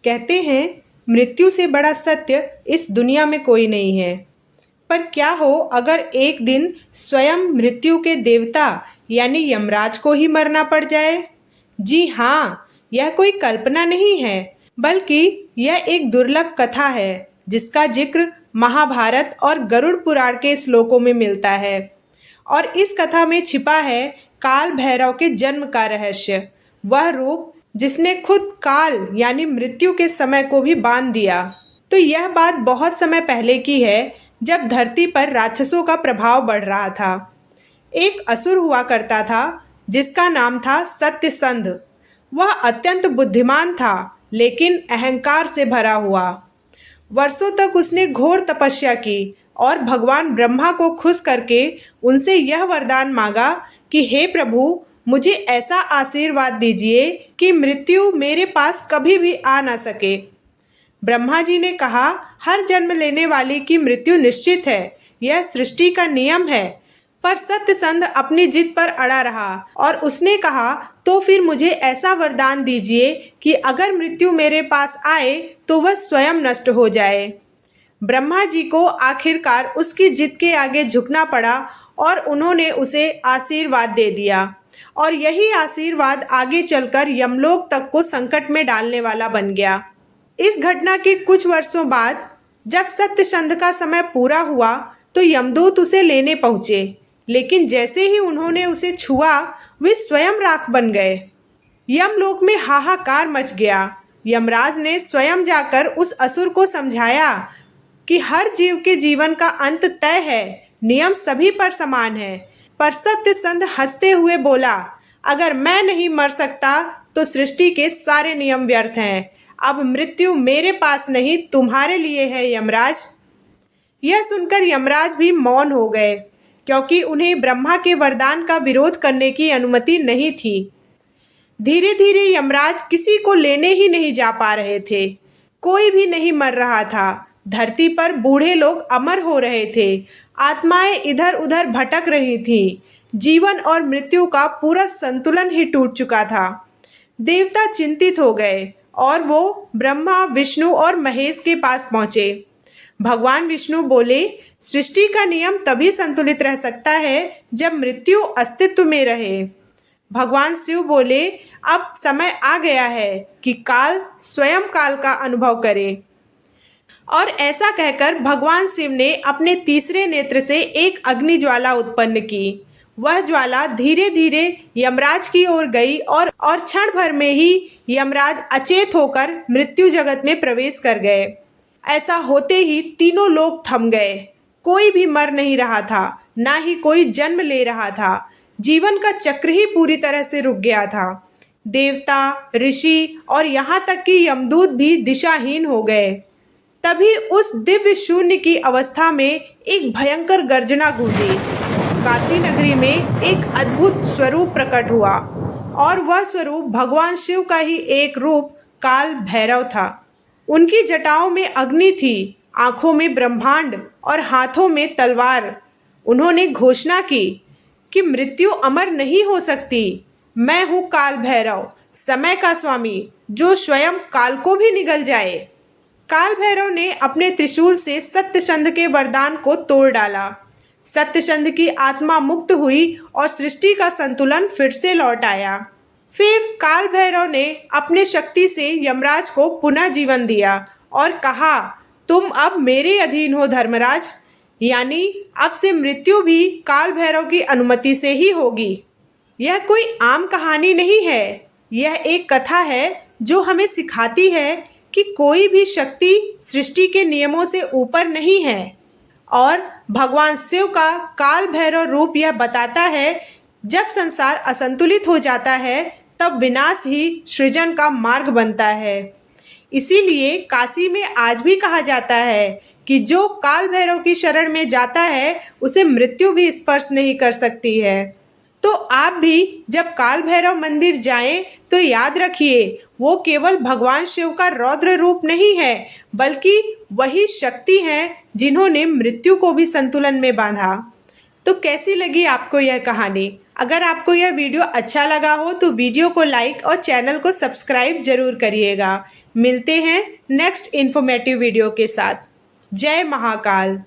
कहते हैं मृत्यु से बड़ा सत्य इस दुनिया में कोई नहीं है। पर क्या हो अगर एक दिन स्वयं मृत्यु के देवता यानी यमराज को ही मरना पड़ जाए? जी हाँ, यह कोई कल्पना नहीं है, बल्कि यह एक दुर्लभ कथा है जिसका जिक्र महाभारत और गरुड़ पुराण के श्लोकों में मिलता है। और इस कथा में छिपा है काल भैरव के जन्म का रहस्य, वह रूप जिसने खुद काल यानी मृत्यु के समय को भी बांध दिया। तो यह बात बहुत समय पहले की है, जब धरती पर राक्षसों का प्रभाव बढ़ रहा था। एक असुर हुआ करता था जिसका नाम था सत्यसंध। वह अत्यंत बुद्धिमान था, लेकिन अहंकार से भरा हुआ। वर्षों तक उसने घोर तपस्या की और भगवान ब्रह्मा को खुश करके उनसे यह वरदान मांगा कि हे प्रभु, मुझे ऐसा आशीर्वाद दीजिए कि मृत्यु मेरे पास कभी भी आ ना सके। ब्रह्मा जी ने कहा, हर जन्म लेने वाले की मृत्यु निश्चित है, यह सृष्टि का नियम है। पर सत्यसंध अपनी जिद पर अड़ा रहा और उसने कहा, तो फिर मुझे ऐसा वरदान दीजिए कि अगर मृत्यु मेरे पास आए तो वह स्वयं नष्ट हो जाए। ब्रह्मा जी को आखिरकार उसकी जिद के आगे झुकना पड़ा और उन्होंने उसे आशीर्वाद दे दिया। और यही आशीर्वाद आगे चलकर यमलोक तक को संकट में डालने वाला बन गया। इस घटना के कुछ वर्षों बाद जब सत्यसंध का समय पूरा हुआ तो यमदूत उसे लेने पहुंचे, लेकिन जैसे ही उन्होंने उसे छुआ वे स्वयं राख बन गए। यमलोक में हाहाकार मच गया। यमराज ने स्वयं जाकर उस असुर को समझाया कि हर जीव के जीवन का अंत तय है, नियम सभी पर समान है। पर सत्यसंध हंसते हुए बोला, अगर मैं नहीं मर सकता तो सृष्टि के सारे नियम व्यर्थ हैं। अब मृत्यु मेरे पास नहीं, तुम्हारे लिए है यमराज। यह सुनकर यमराज भी मौन हो गए, क्योंकि उन्हें ब्रह्मा के वरदान का विरोध करने की अनुमति नहीं थी। धीरे धीरे यमराज किसी को लेने ही नहीं जा पा रहे थे। कोई भी नहीं मर रहा था। धरती पर बूढ़े लोग अमर हो रहे थे, आत्माएं इधर उधर भटक रही थीं। जीवन और मृत्यु का पूरा संतुलन ही टूट चुका था। देवता चिंतित हो गए और वो ब्रह्मा, विष्णु और महेश के पास पहुंचे। भगवान विष्णु बोले, सृष्टि का नियम तभी संतुलित रह सकता है जब मृत्यु अस्तित्व में रहे। भगवान शिव बोले, अब समय आ गया है कि काल स्वयं काल का अनुभव करे। और ऐसा कहकर भगवान शिव ने अपने तीसरे नेत्र से एक अग्नि ज्वाला उत्पन्न की। वह ज्वाला धीरे धीरे यमराज की ओर गई और क्षण भर में ही यमराज अचेत होकर मृत्यु जगत में प्रवेश कर गए। ऐसा होते ही तीनों लोग थम गए। कोई भी मर नहीं रहा था, ना ही कोई जन्म ले रहा था। जीवन का चक्र ही पूरी तरह से रुक गया था। देवता, ऋषि और यहाँ तक कि यमदूत भी दिशाहीन हो गए। तभी उस दिव्य शून्य की अवस्था में एक भयंकर गर्जना गूंजी। काशी नगरी में एक अद्भुत स्वरूप प्रकट हुआ और वह स्वरूप भगवान शिव का ही एक रूप काल भैरव था। उनकी जटाओं में अग्नि थी, आंखों में ब्रह्मांड और हाथों में तलवार। उन्होंने घोषणा की कि मृत्यु अमर नहीं हो सकती। मैं हूँ काल भैरव, समय का स्वामी, जो स्वयं काल को भी निगल जाए। काल भैरव ने अपने त्रिशूल से सत्यसंध के वरदान को तोड़ डाला। सत्यसंध की आत्मा मुक्त हुई और सृष्टि का संतुलन फिर से लौट आया। फिर काल भैरव ने अपने शक्ति से यमराज को पुनः जीवन दिया और कहा, तुम अब मेरे अधीन हो धर्मराज। यानी अब से मृत्यु भी काल भैरव की अनुमति से ही होगी। यह कोई आम कहानी नहीं है, यह एक कथा है जो हमें सिखाती है कि कोई भी शक्ति सृष्टि के नियमों से ऊपर नहीं है। और भगवान शिव का काल भैरव रूप यह बताता है, जब संसार असंतुलित हो जाता है तब विनाश ही सृजन का मार्ग बनता है। इसीलिए काशी में आज भी कहा जाता है कि जो काल भैरव की शरण में जाता है उसे मृत्यु भी स्पर्श नहीं कर सकती है। तो आप भी जब काल भैरव मंदिर जाएं तो याद रखिए, वो केवल भगवान शिव का रौद्र रूप नहीं है, बल्कि वही शक्ति है जिन्होंने मृत्यु को भी संतुलन में बांधा। तो कैसी लगी आपको यह कहानी? अगर आपको यह वीडियो अच्छा लगा हो तो वीडियो को लाइक और चैनल को सब्सक्राइब जरूर करिएगा। मिलते हैं नेक्स्ट इन्फॉर्मेटिव वीडियो के साथ। जय महाकाल।